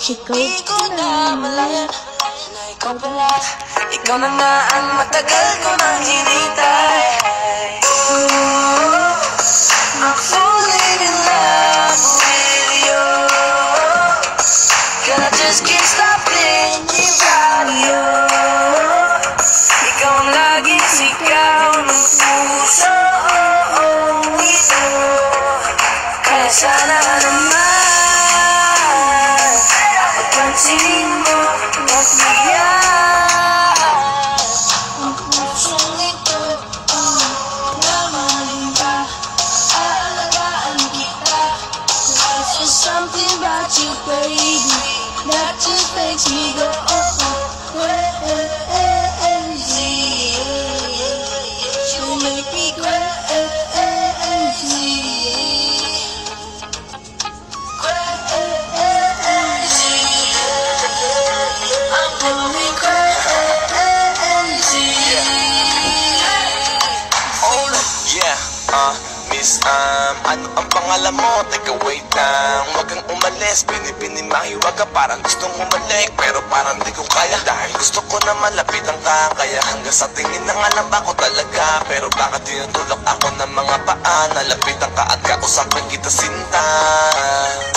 Di ko na malayan na ikaw pala. Ikaw na nga ang matagal ko nang hinintay. I'm falling in love with you. Cause I just can't stop thinking about you. Ikaw ang laging sigaw ng puso ito. Kaya sana naman pagpansinin mo at mayan ang pusong ito. Namahalin ka, aalagaan kita. There's just something about you, baby, that just makes me go crazy. You make me crazy. Miss, ano ang pangalan mo? Teka, wait lang. Huwag kang umalis, mahiwag ka. Parang gustong umalik, pero parang di ko kaya. Dahil gusto ko na malapitan ka. Kaya hanggang sa tingin na nga lang ako talaga. Pero bakit tinutulak ako ng mga paa? Nalapitan ka at kausapin kita sinta.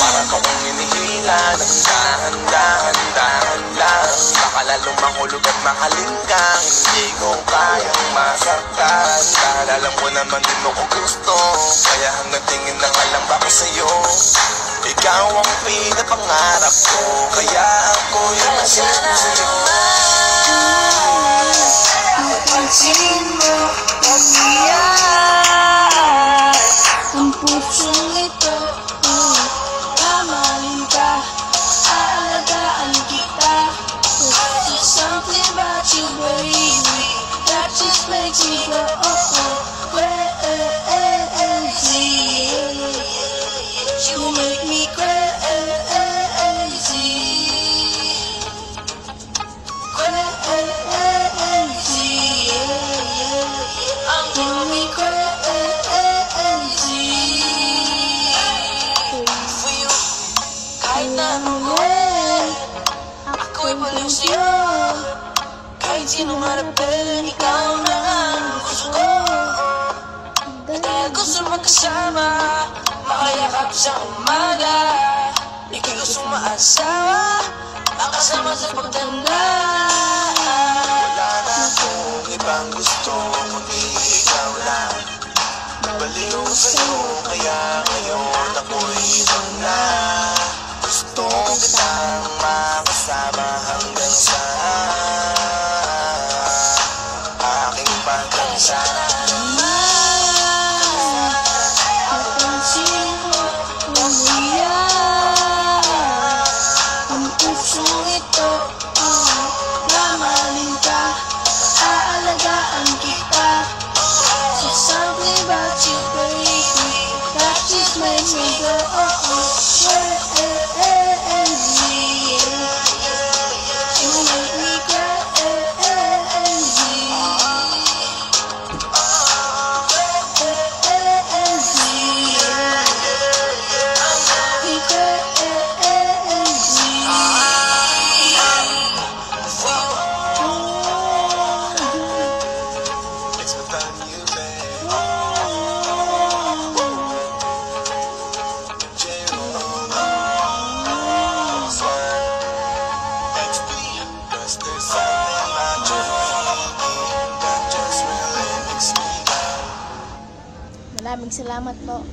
Parang akong hinihila ng dahan-dahan lang. Baka lalong mahulog at mahalin ka. Hindi ko kayang masaktan. Dahil alam mo naman din mo ko gusto. Kaya hanggang tingin na nga lang ba ko sa'yo? Ikaw ang pinapangarap ko. Kaya ako yung nasilis mo sa'yo. Pansinin mo at iyan ang pusong ito. Mamahalin ka, aalagaan kita. There's something about you, baby, that just makes me go crazy. You make me crazy. Crazy. I'm going crazy. For you, kahit na anong ako'y baliw sa'yo. Kahit sino marapin, ikaw na ang gusto ko. Dahil gusto magkasama, makayakap sa umaga. Ika'y gusto maasawa, makasama sa pagtanda. Wala na akong ibang gusto, kundi ikaw lang. Baliw sa'yo, kaya ngayon ako'y ibang na. Gusto kitang makasama hanggang sa aking pagkansya. Makes me go crazy. You make me crazy. Maraming salamat po.